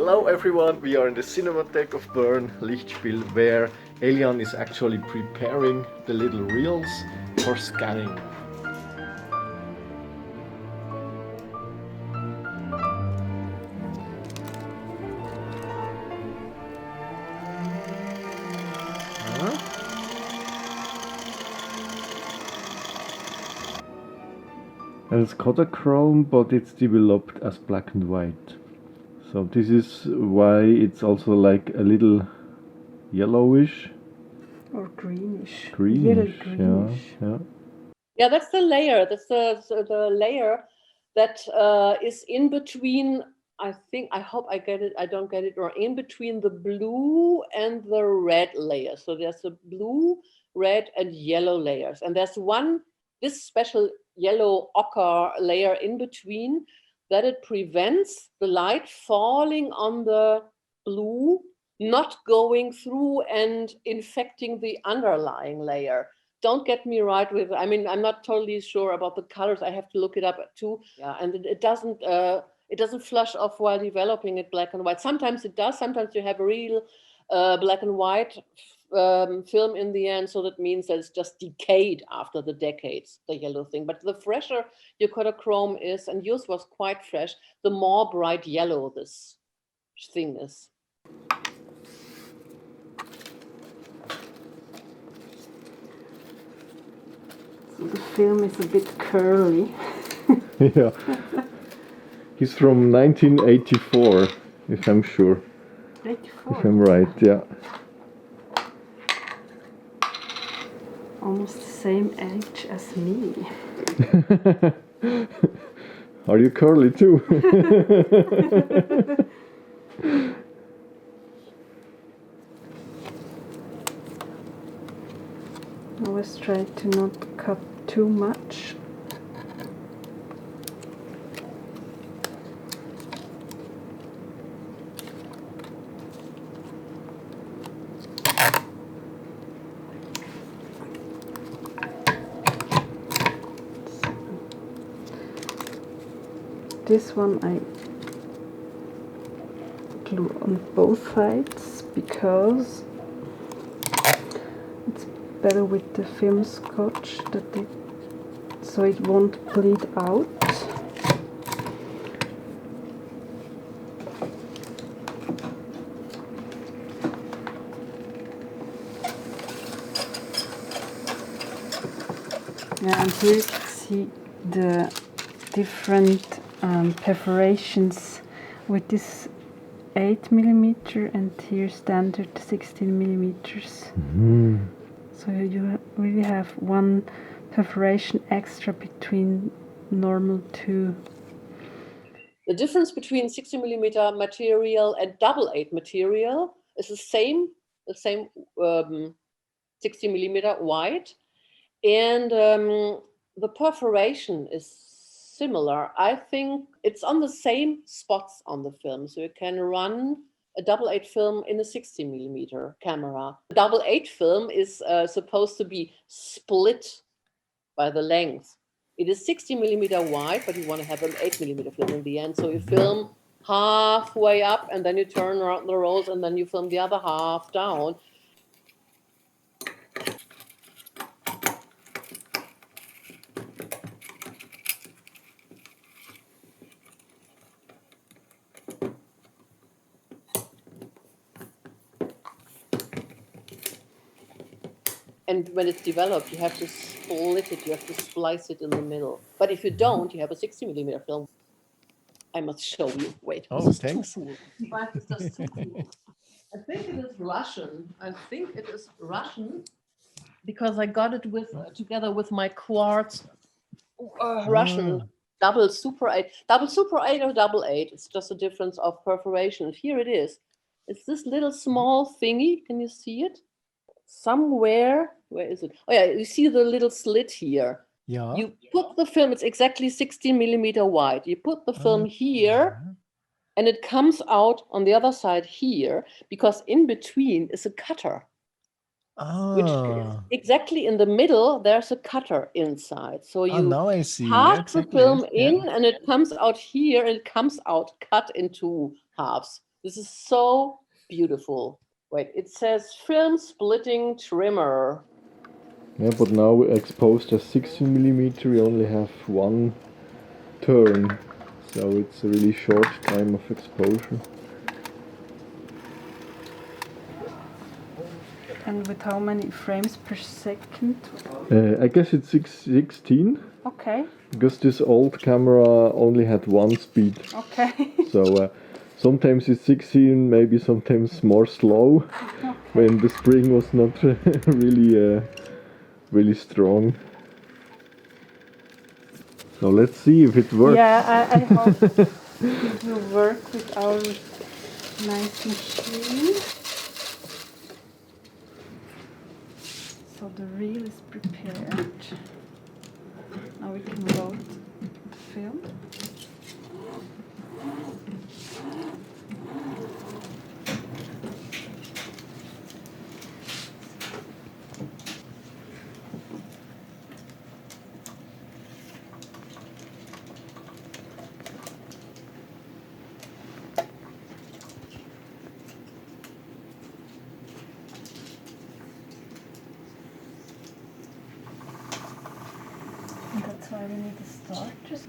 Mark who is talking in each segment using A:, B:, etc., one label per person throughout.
A: Hello everyone, we are in the Ciné-Kodak of Bern, Lichtspiel, where Eliane is actually preparing the little reels for scanning. And it's Kodachrome, but it's developed as black and white. So this is why it's also like a little yellowish.
B: Or greenish.
A: Greenish,
B: Greenish.
A: yeah.
C: Yeah, that's the layer. That's the layer that is in between. I hope I get it. I don't get it wrong. In between the blue and the red layer. So there's a blue, red, and yellow layers, and there's this special yellow ochre layer in between that it prevents the light falling on the blue, not going through and infecting the underlying layer. Don't get me right with, I mean, I'm not totally sure about the colors. I have to look it up too. Yeah, and it doesn't flush off while developing it black and white. Sometimes it does. Sometimes you have a real black and white film in the end. So that means that it's just decayed after the decades, the yellow thing. But the fresher your Kodachrome is, and yours was quite fresh, the more bright yellow this thing is.
B: The film is a bit curly.
A: Yeah. He's from 1984, if I'm sure.
B: 84.
A: If I'm right, yeah.
B: Almost the same age as me.
A: Are you curly too?
B: Always try to not cut too much. This one I glue on both sides because it's better with the film scotch so it won't bleed out. Yeah, and here you can see the different perforations with this 8mm and here standard 16mm.
A: Mm-hmm.
B: So you really have one perforation extra between normal two.
C: The difference between 60mm material and 8x8 material is the same 60mm wide, and the perforation is similar. I think it's on the same spots on the film, so you can run a 8x8 film in a 60mm camera. The 8x8 film is supposed to be split by the length. It is 60mm wide, but you want to have an 8mm film in the end. So you film halfway up and then you turn around the rolls and then you film the other half down. And when it's developed, you have to split it, you have to splice it in the middle. But if you don't, you have a 60mm film. I must show you. Wait.
A: Oh, thanks.
C: Too cool. But it's just too cool. I think it is Russian. Because I got it together with my quartz Russian double Super 8 or 8x8. It's just a difference of perforation. Here it is. It's this little small thingy. Can you see it? Somewhere, where is it? Oh yeah, you see the little slit here.
A: Yeah.
C: You put the film, it's exactly 16mm wide. You put the film here and it comes out on the other side here because in between is a cutter. Which is exactly in the middle, there's a cutter inside. So you
A: now I see.
C: half
A: Exactly.
C: the film in and it comes out here and it comes out cut in two halves. This is so beautiful. Wait, it says film splitting trimmer.
A: Yeah, but now exposed as 16mm, we only have one turn, so it's a really short time of exposure.
B: And with how many frames per second?
A: I guess it's 16,
B: Okay.
A: because this old camera only had one speed.
B: Okay.
A: So sometimes it's 16, maybe sometimes more slow, when the spring was not really strong. So let's see if it works.
B: Yeah, I hope it will work with our nice machine. So the reel is prepared. Now we can load the film. And that's why we need the starters.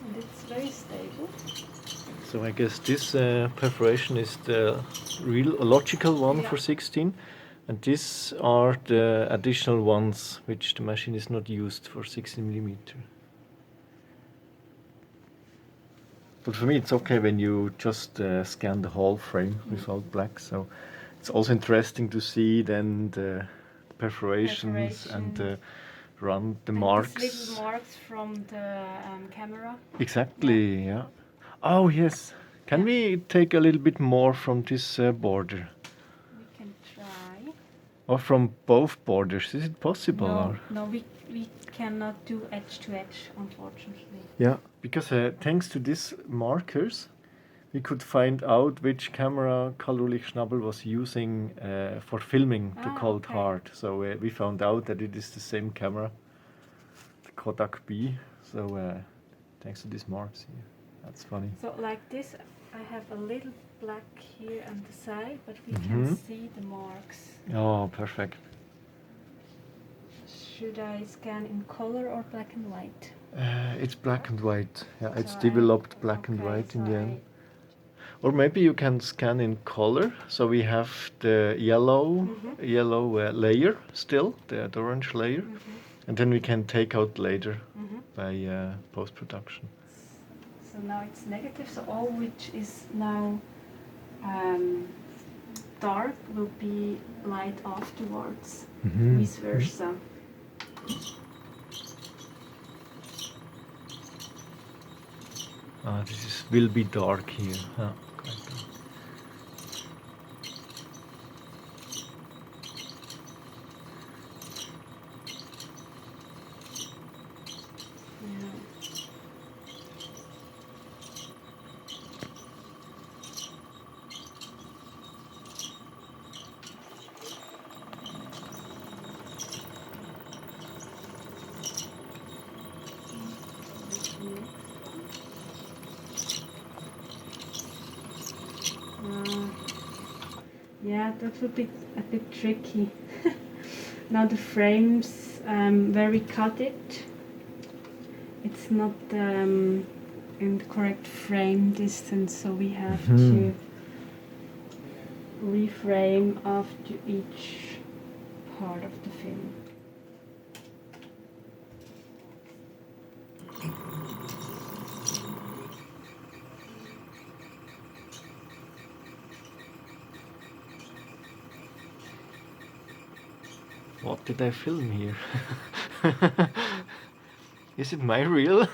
B: And it's very stable.
A: So I guess this perforation is the real logical one for 16, and these are the additional ones which the machine is not used for 16mm. But for me it's okay when you just scan the whole frame without black, so it's also interesting to see then the perforations and the marks.
B: These little marks from the camera.
A: Exactly, yeah. Oh yes. Can we take a little bit more from this border?
B: We can try.
A: Or from both borders? Is it possible?
B: No, we cannot do edge to edge, unfortunately.
A: Yeah, because thanks to these markers, we could find out which camera Karl Ulrich Schnabel was using for filming the Cold Heart. So we found out that it is the same camera, the Kodak B. So thanks to these marks here. That's funny.
B: So like this, I have a little black here on the side, but we can see the marks.
A: Oh, perfect.
B: Should I scan in color or black and white?
A: It's black and white. Yeah, it's
B: So
A: developed black and white in the end. Or maybe you can scan in color. So we have the yellow layer still, the orange layer, and then we can take out later by post-production.
B: So now it's negative. So all which is now dark will be light afterwards, vice versa.
A: This will be dark here.
B: Yeah, that would be a bit tricky. Now the frames, where we cut it, it's not in the correct frame distance, so we have to reframe after each part of the film.
A: What did I film here? Is it my reel?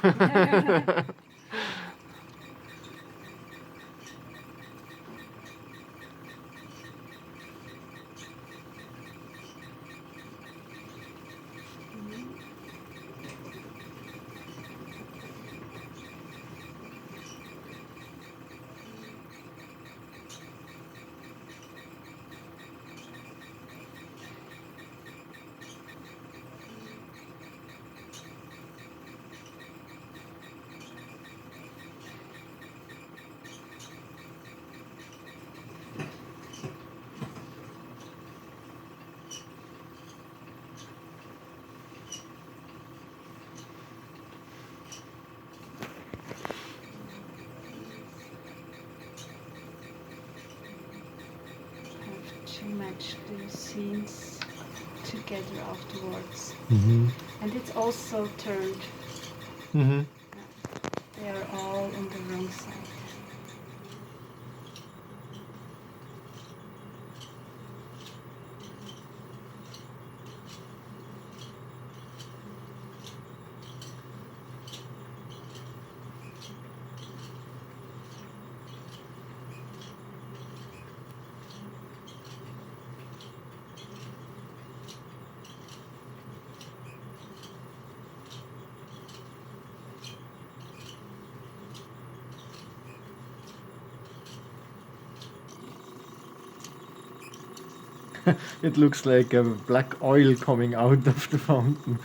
B: to match the scenes together afterwards.
A: Mm-hmm.
B: And it's also turned.
A: Mm-hmm.
B: They are all on the wrong side.
A: It looks like a black oil coming out of the fountain.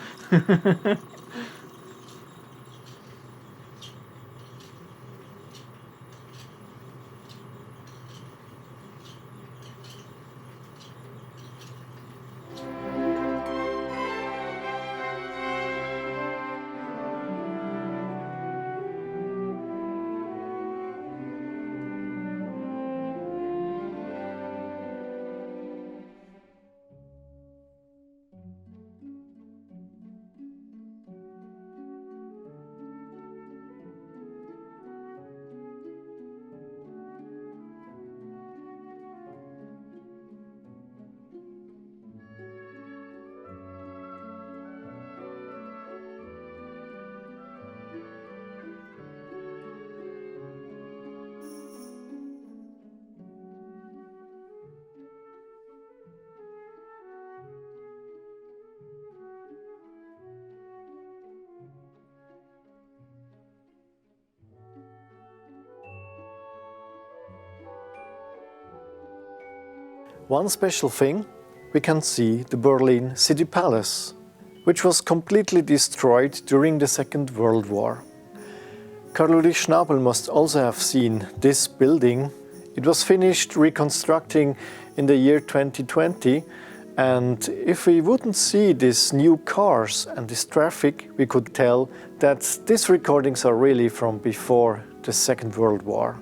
A: One special thing, we can see the Berlin City Palace, which was completely destroyed during the Second World War. Karl Ulrich Schnabel must also have seen this building. It was finished reconstructing in the year 2020, and if we wouldn't see these new cars and this traffic, we could tell that these recordings are really from before the Second World War.